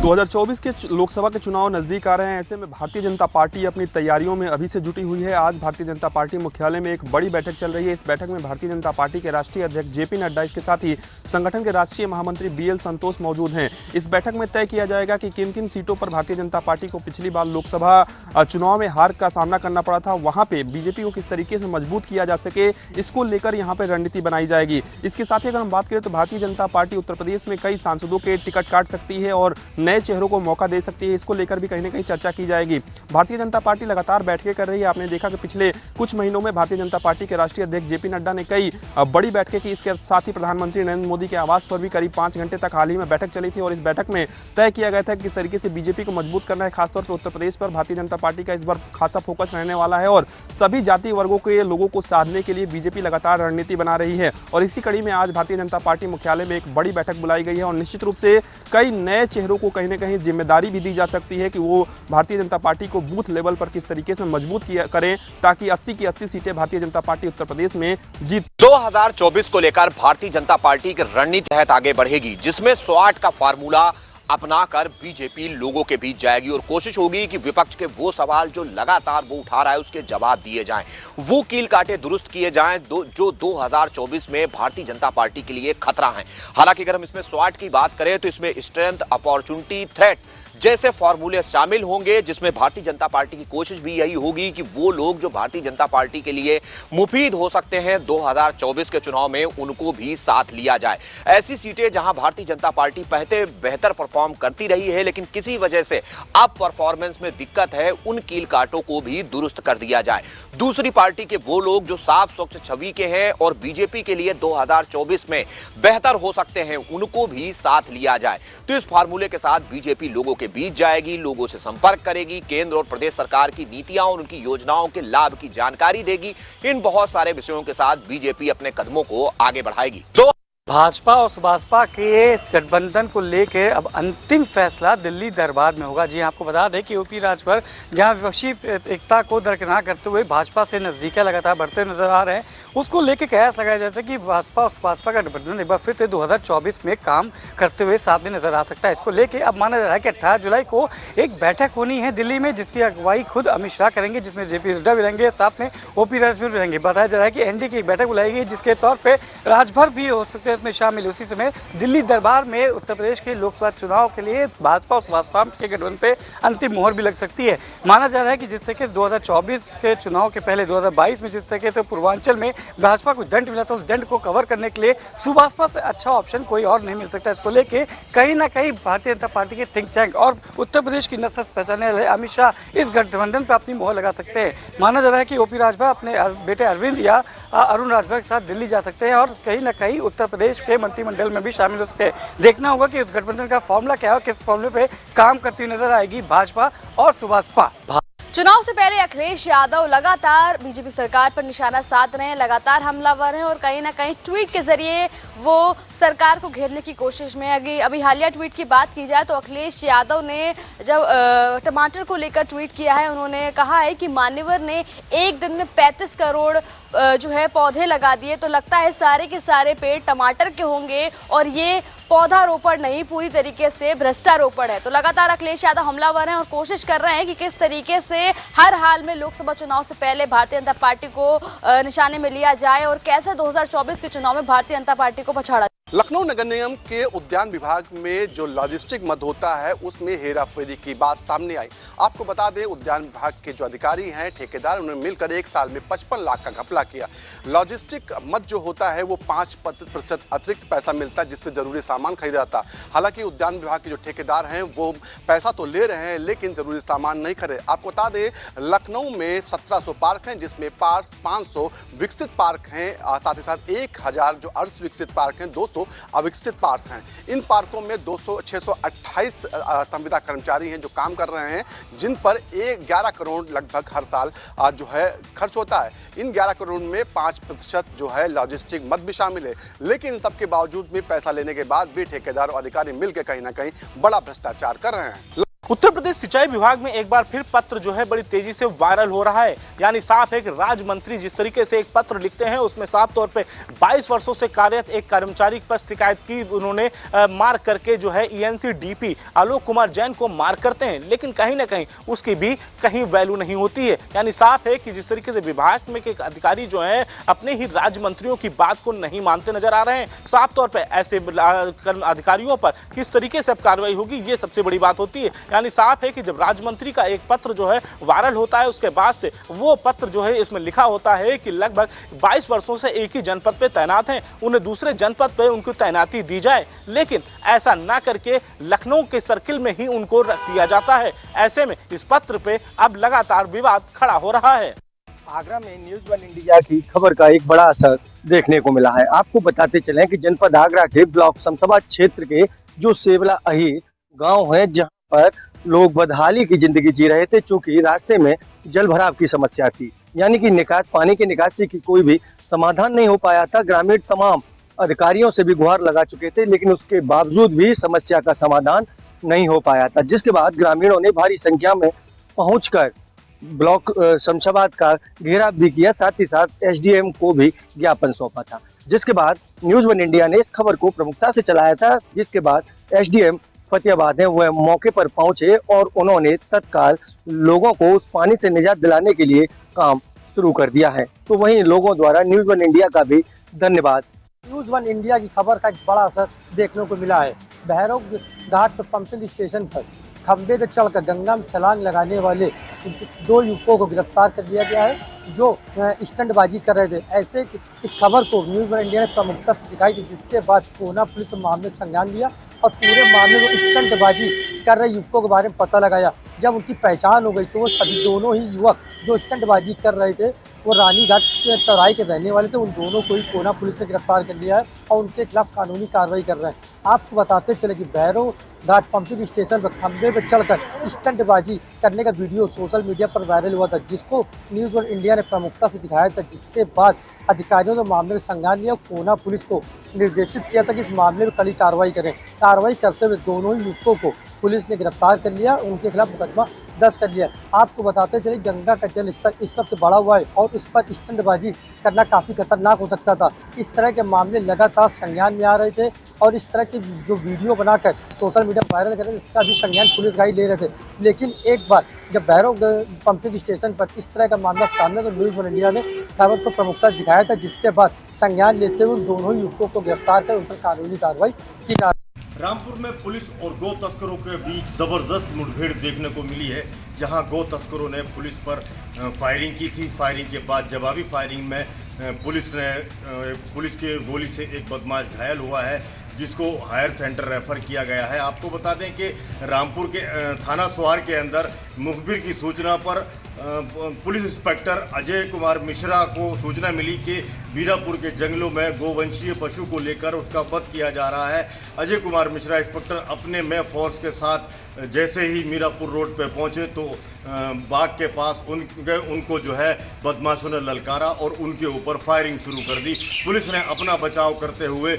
2024 के लोकसभा के चुनाव नजदीक आ रहे हैं। ऐसे में भारतीय जनता पार्टी अपनी तैयारियों में अभी से जुटी हुई है। आज भारतीय जनता पार्टी मुख्यालय में एक बड़ी बैठक चल रही है। इस बैठक में भारतीय जनता पार्टी के राष्ट्रीय अध्यक्ष जेपी नड्डा, इसके साथ ही संगठन के राष्ट्रीय महामंत्री बीएल संतोष मौजूद हैं। इस बैठक में तय किया जाएगा कि किन किन सीटों पर भारतीय जनता पार्टी को पिछली बार लोकसभा चुनाव में हार का सामना करना पड़ा था, वहां पे बीजेपी को किस तरीके से मजबूत किया जा सके, इसको लेकर यहाँ पे रणनीति बनाई जाएगी। इसके साथ ही अगर हम बात करें तो भारतीय जनता पार्टी उत्तर प्रदेश में कई सांसदों के टिकट काट सकती है और नए चेहरों को मौका दे सकती है। इसको लेकर भी कहीं ना कहीं चर्चा की जाएगी। भारतीय जनता पार्टी लगातार बैठकें कर रही है। आपने देखा कि पिछले कुछ महीनों में भारतीय जनता पार्टी के राष्ट्रीय अध्यक्ष जेपी नड्डा ने कई बड़ी बैठकें की। इसके साथ ही प्रधानमंत्री नरेंद्र मोदी के आवास पर भी करीब 5 घंटे तक हाल ही में बैठक चली थी और इस बैठक में तय किया गया था कि किस तरीके से बीजेपी को मजबूत करना है। खासतौर पर उत्तर प्रदेश पर भारतीय जनता पार्टी का इस बार खासा फोकस रहने वाला है और सभी जाति वर्गों के लोगों को साधने के लिए बीजेपी लगातार रणनीति बना रही है। और इसी कड़ी में आज भारतीय जनता पार्टी मुख्यालय में एक बड़ी बैठक बुलाई गई है और निश्चित रूप से कई नए चेहरों को कहीं ना कहीं जिम्मेदारी भी दी जा सकती है कि वो भारतीय जनता पार्टी को बूथ लेवल पर किस तरीके से मजबूत करें ताकि 80 की 80 सीटें भारतीय जनता पार्टी उत्तर प्रदेश में जीत। 2024 को लेकर भारतीय जनता पार्टी की रणनीति तहत आगे बढ़ेगी, जिसमें SWOT का फार्मूला अपनाकर बीजेपी लोगों के बीच जाएगी और कोशिश होगी कि विपक्ष के वो सवाल जो लगातार वो उठा रहा है उसके जवाब दिए जाएं, वो कील काटे दुरुस्त किए जाएं जो 2024 में भारतीय जनता पार्टी के लिए खतरा है। हालांकि अगर हम इसमें SWOT की बात करें तो इसमें स्ट्रेंथ, अपॉर्चुनिटी, थ्रेट जैसे फॉर्मूले शामिल होंगे, जिसमें भारतीय जनता पार्टी की कोशिश भी यही होगी कि वो लोग जो भारतीय जनता पार्टी के लिए मुफीद हो सकते हैं 2024 के चुनाव में, उनको भी साथ लिया जाए। ऐसी सीटें जहां भारतीय जनता पार्टी पहले बेहतर परफॉर्म करती रही है लेकिन किसी वजह से अब परफॉर्मेंस में दिक्कत है, उन कील काटों को भी दुरुस्त कर दिया जाए। दूसरी पार्टी के वो लोग जो साफ स्वच्छ छवि के हैं और बीजेपी के लिए 2024 में बेहतर हो सकते हैं, उनको भी साथ लिया जाए। तो इस फार्मूले के साथ बीजेपी लोगों के बीच जाएगी, लोगों से संपर्क करेगी, केंद्र और प्रदेश सरकार की नीतियां और उनकी योजनाओं के लाभ की जानकारी देगी। इन बहुत सारे विषयों के साथ बीजेपी अपने कदमों को आगे बढ़ाएगी। तो भाजपा और सुभाषपा के गठबंधन को लेकर अब अंतिम फैसला दिल्ली दरबार में होगा। जी आपको बता दें कि यूपी राज्य पर जहां विपक्षी एकता को दरकिनार करते हुए भाजपा से नजदीकियां लगातार बढ़ते नजर आ रहे हैं, उसको लेकर कयास लगाया जाता है कि भाजपा और सुभाषपा का गठबंधन एक बार फिर से 2024 में काम करते हुए सामने नजर आ सकता है। इसको लेकर अब माना जा रहा है कि 18 जुलाई को एक बैठक होनी है दिल्ली में, जिसकी अगुवाई खुद अमित शाह करेंगे, जिसमें जेपी नड्डा भी रहेंगे, साथ में ओपी राजपूत भी रहेंगे। बताया जा रहा है कि एनडीए की एक बैठक बुलाई गई जिसके तौर पर राजभर भी हो सकते हैं में शामिल। उसी समय दिल्ली दरबार में उत्तर प्रदेश के लोकसभा चुनाव के लिए भाजपा और सुभाषपा के गठबंधन पे अंतिम मोहर भी लग सकती है। माना जा रहा है कि जिस तरीके से 2024 के चुनाव के पहले 2022 में जिस तरीके से पूर्वांचल में भाजपा को दंड मिला था, उस दंड को कवर करने के लिए सुभाषपा से अच्छा ऑप्शन कोई और नहीं मिल सकता। इसको लेके कहीं ना कहीं भारतीय जनता पार्टी के थिंक टैंक और उत्तर प्रदेश की नस पहचानने वाले अमित शाह इस गठबंधन पर अपनी मोहर लगा सकते हैं। माना जा रहा है कि ओपी राजभर अपने बेटे अरविंद या अरुण राजभर के साथ दिल्ली जा सकते हैं और कहीं ना कहीं उत्तर प्रदेश के मंत्रिमंडल में भी शामिल हो सकते हैं। देखना होगा कि इस गठबंधन का फॉर्मूला क्या है, किस फॉर्मूले पे काम करती हुई नजर आएगी भाजपा और सुभाषपा। चुनाव से पहले अखिलेश यादव लगातार बीजेपी सरकार पर निशाना साध रहे हैं, लगातार हमलावर हैं और कहीं ना कहीं ट्वीट के जरिए वो सरकार को घेरने की कोशिश में है। अभी हालिया ट्वीट की बात की जाए तो अखिलेश यादव ने जब टमाटर को लेकर ट्वीट किया है, उन्होंने कहा है कि मान्यवर ने एक दिन में 35 करोड़ जो है पौधे लगा दिए, तो लगता है सारे के सारे पेड़ टमाटर के होंगे और ये पौधारोपण नहीं, पूरी तरीके से भ्रष्टारोपण है। तो लगातार अखिलेश यादव हमलावर हैं और कोशिश कर रहे हैं कि किस तरीके से हर हाल में लोकसभा चुनाव से पहले भारतीय जनता पार्टी को निशाने में लिया जाए और कैसे 2024 के चुनाव में भारतीय जनता पार्टी को पछाड़ा। लखनऊ नगर निगम के उद्यान विभाग में जो लॉजिस्टिक मद होता है उसमें हेराफेरी की बात सामने आई। आपको बता दें, उद्यान विभाग के जो अधिकारी हैं, ठेकेदार, उन्होंने मिलकर एक साल में 55 लाख का घपला किया। लॉजिस्टिक मद जो होता है वो 5% अतिरिक्त पैसा मिलता है जिससे जरूरी सामान खरीदा जाता। हालांकि उद्यान विभाग के जो ठेकेदार हैं वो पैसा तो ले रहे हैं लेकिन जरूरी सामान नहीं खरीदे। आपको बता दें, लखनऊ में 1700 पार्क हैं जिसमें 500 विकसित पार्क हैं, साथ ही साथ 1000 जो अर्ध विकसित पार्क हैं, 200 अविकसित पार्क हैं। इन पार्कों में 628 संविदा कर्मचारी हैं जो काम कर रहे हैं, जिन पर 11 करोड़ लगभग हर साल जो है खर्च होता है। इन 11 करोड़ में 5% जो है लॉजिस्टिक मद भी शामिल है। लेकिन इन सबके बावजूद भी पैसा लेने के बाद भी ठेकेदार और अधिकारी मिलकर कहीं ना कहीं बड़ा भ्रष्टाचार कर रहे हैं। उत्तर प्रदेश सिंचाई विभाग में एक बार फिर पत्र जो है बड़ी तेजी से वायरल हो रहा है। यानी साफ है कि राज्य मंत्री जिस तरीके से एक पत्र लिखते हैं उसमें साफ तौर पे 22 वर्षों से कार्यरत एक कर्मचारी पर शिकायत की उन्होंने मार करके जो है ENCDP आलोक कुमार जैन को मार करते हैं, लेकिन कहीं ना कहीं उसकी भी कहीं वैल्यू नहीं होती है। यानी साफ है कि जिस तरीके से विभाग में के अधिकारी जो है अपने ही राज्य मंत्रियों की बात को नहीं मानते नजर आ रहे हैं। साफ तौर पर ऐसे अधिकारियों पर किस तरीके से अब कार्रवाई होगी, ये सबसे बड़ी बात होती है। यानी साफ है कि जब राज्य मंत्री का एक पत्र जो है वायरल होता है उसके बाद से वो पत्र जो है इसमें लिखा होता है कि लगभग 22 वर्षों से एक ही जनपद पे तैनात हैं, उन्हें दूसरे जनपद पे उनको तैनाती दी जाए, लेकिन ऐसा ना करके लखनऊ के सर्किल में ही उनको रख दिया जाता है। ऐसे में इस पत्र पे अब लगातार विवाद खड़ा हो रहा है। आगरा में न्यूज़ वन इंडिया की खबर का एक बड़ा असर देखने को मिला है। आपको बताते चलें कि जनपद आगरा के ब्लॉक समसभा क्षेत्र के जो सेवला अहीर गांव है, जहां पर लोग बदहाली की जिंदगी जी रहे थे, चूंकि रास्ते में जल भराव की समस्या थी, यानी कि पानी की निकासी की कोई भी समाधान नहीं हो पाया था। ग्रामीण तमाम अधिकारियों से भी गुहार लगा चुके थे, लेकिन उसके बावजूद भी समस्या का समाधान नहीं हो पाया था, जिसके बाद ग्रामीणों ने भारी संख्या में पहुंचकर ब्लॉक शमशाबाद का घेराव भी किया, साथ ही साथ SDM को भी ज्ञापन सौंपा था। जिसके बाद न्यूज़ वन इंडिया ने इस खबर को प्रमुखता से चलाया था, जिसके बाद SDM फतेहाबाद है वह मौके पर पहुंचे और उन्होंने तत्काल लोगों को उस पानी से निजात दिलाने के लिए काम शुरू कर दिया है। तो वहीं लोगों द्वारा न्यूज़ वन इंडिया का भी धन्यवाद। न्यूज़ वन इंडिया की खबर का एक बड़ा असर देखने को मिला है। भैरव घाट पर पंपिंग स्टेशन पर खंबे से चढ़कर गंगा में छलांग लगाने वाले 2 युवकों को गिरफ्तार कर लिया गया है, जो स्टंटबाजी कर रहे थे। ऐसे इस खबर को न्यूज़ वन इंडिया ने प्रमुखता से दिखाई थी, जिसके बाद पूना पुलिस ने मामले में संज्ञान लिया और पूरे मामले को स्टंटबाजी कर रहे युवकों के बारे में पता लगाया। जब उनकी पहचान हो गई तो वो सभी दोनों ही युवक जो स्टंटबाजी कर रहे थे वो रानीघाट चौराहे के रहने वाले थे। उन दोनों को ही पूना पुलिस ने गिरफ्तार कर लिया है और उनके खिलाफ कानूनी कार्रवाई कर रहे हैं। आपको बताते चले कि भैरव घाट पंपिंग स्टेशन पर खंबे पर चढ़कर स्टंटबाजी करने का वीडियो सोशल मीडिया पर वायरल हुआ था, जिसको न्यूज़ वन इंडिया ने प्रमुखता से दिखाया था। जिसके बाद अधिकारियों ने मामले में संज्ञान लिया, पूना पुलिस को निर्देशित किया था कि इस मामले में कड़ी कार्रवाई करें। कार्रवाई करते हुए दोनों ही युवकों को पुलिस ने गिरफ्तार कर लिया, उनके खिलाफ मुकदमा दर्ज कर लिया। आपको बताते चले गंगा का जल स्तर इस वक्त बढ़ा हुआ है और इस पर स्टंटबाजी करना काफ़ी खतरनाक हो सकता था। इस तरह के मामले लगातार संज्ञान में आ रहे थे और इस तरह की जो वीडियो बनाकर सोशल मीडिया वायरल कर रहे थे, इसका भी संज्ञान पुलिस गाड़ी ले रहे थे। लेकिन एक बार जब भैरव पंपिंग स्टेशन पर इस तरह का मामला सामने तो न्यूज़ वन इंडिया ने खबर को प्रमुखता दिखाया था, जिसके बाद संज्ञान लेते हुए दोनों ही युवकों को गिरफ्तार कर उन पर कानूनी कार्रवाई की जा रही है। रामपुर में पुलिस और गौ तस्करों के बीच जबरदस्त मुठभेड़ देखने को मिली है, जहां गौ तस्करों ने पुलिस पर फायरिंग की थी। फायरिंग के बाद जवाबी फायरिंग में पुलिस के गोली से एक बदमाश घायल हुआ है, जिसको हायर सेंटर रेफर किया गया है। आपको बता दें कि रामपुर के थाना सुहार के अंदर मुखबिर की सूचना पर पुलिस इंस्पेक्टर अजय कुमार मिश्रा को सूचना मिली कि बीरापुर के जंगलों में गोवंशीय पशु को लेकर उसका वध किया जा रहा है। अजय कुमार मिश्रा इंस्पेक्टर अपने में फोर्स के साथ जैसे ही मीरापुर रोड पर पहुंचे तो बाग के पास उनको जो है बदमाशों ने ललकारा और उनके ऊपर फायरिंग शुरू कर दी। पुलिस ने अपना बचाव करते हुए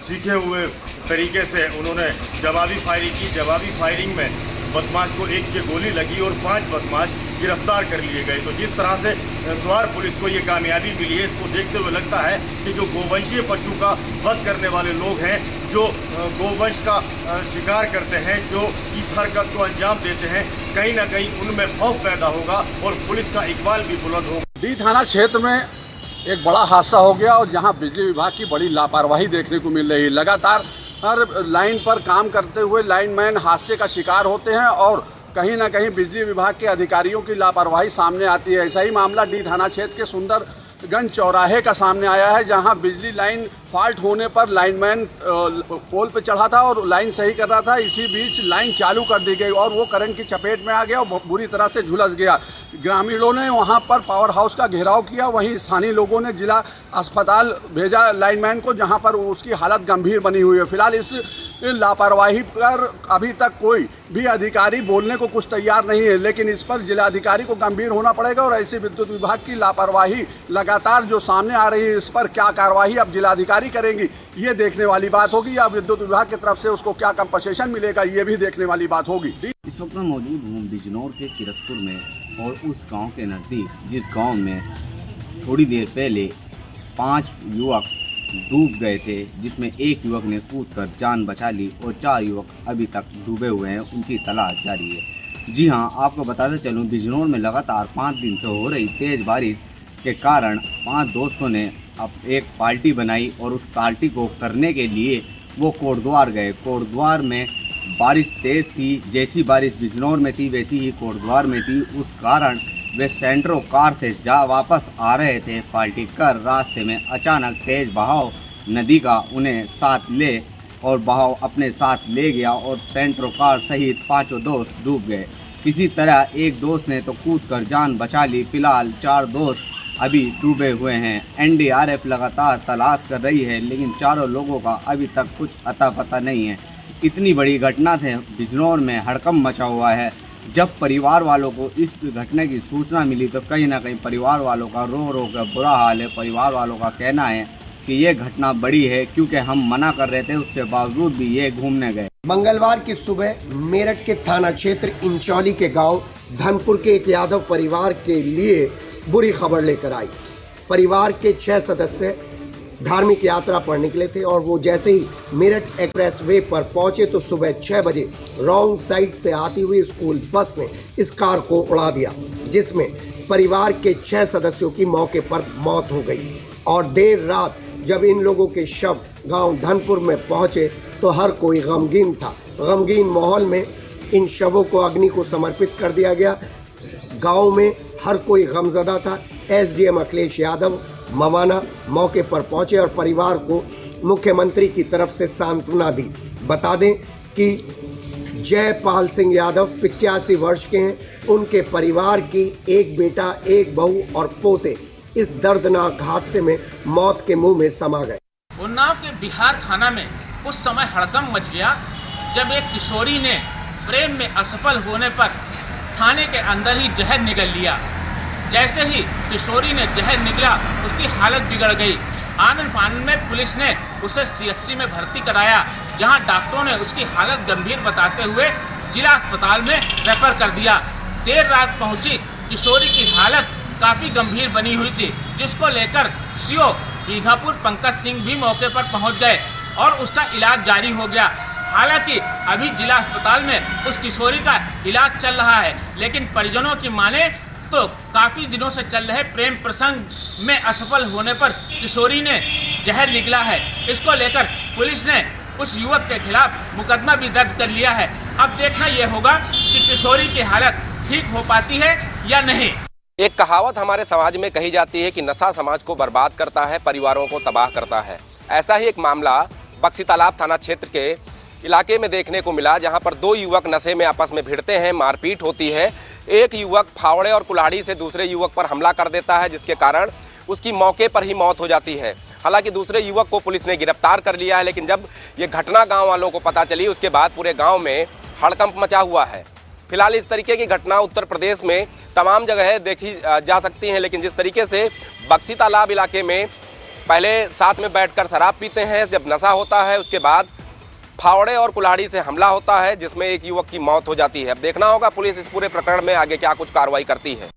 सीखे हुए तरीके से उन्होंने जवाबी फायरिंग की। जवाबी फायरिंग में बदमाश को एक की गोली लगी और 5 बदमाश गिरफ्तार कर लिए गए। तो जिस तरह से सुहार पुलिस को ये कामयाबी मिली है, इसको देखते हुए लगता है कि जो गोवंशीय पशु का वध करने वाले लोग हैं, जो गोवंश का शिकार करते हैं, जो इस हरकत को अंजाम देते हैं, कहीं ना कहीं उनमें खौफ पैदा होगा और पुलिस का इकबाल भी बुलंद होगा। डी थाना क्षेत्र में एक बड़ा हादसा हो गया और जहां बिजली विभाग की बड़ी लापरवाही देखने को मिल रही है। लगातार हर लाइन पर काम करते हुए लाइनमैन हादसे का शिकार होते हैं और कहीं ना कहीं बिजली विभाग के अधिकारियों की लापरवाही सामने आती है। ऐसा ही मामला डी थाना क्षेत्र के सुंदरगंज चौराहे का सामने आया है, जहां बिजली लाइन फॉल्ट होने पर लाइनमैन पोल पे चढ़ा था और लाइन सही कर रहा था। इसी बीच लाइन चालू कर दी गई और वो करंट की चपेट में आ गया और बुरी तरह से झुलस गया। ग्रामीणों ने वहां पर पावर हाउस का घेराव किया, वहीं स्थानीय लोगों ने जिला अस्पताल भेजा लाइनमैन को, जहां पर उसकी हालत गंभीर बनी हुई है। फिलहाल इस लापरवाही पर अभी तक कोई भी अधिकारी बोलने को कुछ तैयार नहीं है, लेकिन इस पर जिलाधिकारी को गंभीर होना पड़ेगा और ऐसे विद्युत विभाग की लापरवाही लगातार जो सामने आ रही है, इस पर क्या कार्रवाई अब जिलाधिकारी करेंगी, ये देखने वाली बात होगी। या विद्युत विभाग की तरफ से उसको क्या कंपनसेशन मिलेगा, ये भी देखने वाली बात होगी। इस वक्त मैं मौजूद हूँ बिजनौर के किरतपुर में, और उस गांव के नज़दीक, जिस गांव में थोड़ी देर पहले 5 युवक डूब गए थे, जिसमें एक युवक ने कूदकर जान बचा ली और 4 युवक अभी तक डूबे हुए हैं, उनकी तलाश जारी है। जी हाँ, आपको बताते चलूँ, बिजनौर में लगातार 5 दिन से हो रही तेज़ बारिश के कारण 5 दोस्तों ने अब एक पार्टी बनाई और उस पार्टी को करने के लिए वो कोटद्वार गए। कोटद्वार में बारिश तेज़ थी, जैसी बारिश बिजनौर में थी वैसी ही कोटद्वार में थी। उस कारण वे सेंट्रो कार से वापस आ रहे थे पार्टी कर, रास्ते में अचानक तेज़ बहाव नदी का उन्हें साथ ले और बहाव अपने साथ ले गया और सेंट्रो कार सहित 5 दोस्त डूब गए। किसी तरह एक दोस्त ने तो कूदकर जान बचा ली। फिलहाल 4 दोस्त अभी डूबे हुए हैं। NDRF लगातार तलाश कर रही है, लेकिन चारों लोगों का अभी तक कुछ अता पता नहीं है। इतनी बड़ी घटना से बिजनौर में हड़कंप मचा हुआ है। जब परिवार वालों को इस घटना की सूचना मिली तो कहीं ना कहीं परिवार वालों का रो रो कर बुरा हाल है। परिवार वालों का कहना है कि ये घटना बड़ी है, क्योंकि हम मना कर रहे थे, उसके बावजूद भी ये घूमने गए। मंगलवार की सुबह मेरठ के थाना क्षेत्र इंचौली के गांव धनपुर के एक यादव परिवार के लिए बुरी खबर लेकर आई। परिवार के 6 सदस्य धार्मिक यात्रा पर निकले थे और वो जैसे ही मेरठ एक्सप्रेस वे पर पहुंचे तो सुबह 6 बजे रॉन्ग साइड से आती हुई स्कूल बस ने इस कार को उड़ा दिया, जिसमें परिवार के 6 सदस्यों की मौके पर मौत हो गई। और देर रात जब इन लोगों के शव गांव धनपुर में पहुंचे तो हर कोई गमगीन था। गमगीन माहौल में इन शवों को अग्नि को समर्पित कर दिया गया। गांव में हर कोई गमजदा था। SDM अखिलेश यादव मवाना मौके पर पहुंचे और परिवार को मुख्यमंत्री की तरफ से सांत्वना दी। बता दें कि जयपाल सिंह यादव 85 वर्ष के हैं। उनके परिवार की एक बेटा, एक बहू और पोते इस दर्दनाक हादसे में मौत के मुंह में समा गए। उन्नाव के बिहार थाना में उस समय हड़कंप मच गया जब एक किशोरी ने प्रेम में असफल होने पर थाने के अंदर ही जहर निगल लिया। जैसे ही किशोरी ने जहर निगला, उसकी हालत बिगड़ गई। आनन फानन में पुलिस ने उसे CHC में भर्ती कराया, जहां डॉक्टरों ने उसकी हालत गंभीर बताते हुए जिला अस्पताल में रेफर कर दिया। देर रात पहुंची किशोरी की हालत काफ़ी गंभीर बनी हुई थी, जिसको लेकर CO बीघापुर पंकज सिंह भी मौके पर पहुंच गए और उसका इलाज जारी हो गया। हालांकि अभी जिला अस्पताल में उस किशोरी का इलाज चल रहा है, लेकिन परिजनों की माने तो काफ़ी दिनों से चल रहे प्रेम प्रसंग में असफल होने पर किशोरी ने जहर निकला है। इसको लेकर पुलिस ने उस युवक के खिलाफ मुकदमा भी दर्ज कर लिया है। अब देखना यह होगा कि किशोरी की हालत ठीक हो पाती है या नहीं। एक कहावत हमारे समाज में कही जाती है कि नशा समाज को बर्बाद करता है, परिवारों को तबाह करता है। ऐसा ही एक मामला बक्सी तालाब थाना क्षेत्र के इलाके में देखने को मिला, जहां पर 2 युवक नशे में आपस में भिड़ते हैं, मारपीट होती है। एक युवक फावड़े और कुल्हाड़ी से दूसरे युवक पर हमला कर देता है, जिसके कारण उसकी मौके पर ही मौत हो जाती है। हालांकि दूसरे युवक को पुलिस ने गिरफ्तार कर लिया है, लेकिन जब ये घटना गांव वालों को पता चली, उसके बाद पूरे गांव में हड़कंप मचा हुआ है। फिलहाल इस तरीके की घटना उत्तर प्रदेश में तमाम जगह देखी जा सकती हैं, लेकिन जिस तरीके से बक्सी तालाब इलाके में पहले साथ में बैठकर शराब पीते हैं, जब नशा होता है उसके बाद फावड़े और कुल्हाड़ी से हमला होता है, जिसमें एक युवक की मौत हो जाती है। अब देखना होगा पुलिस इस पूरे प्रकरण में आगे क्या कुछ कार्रवाई करती है।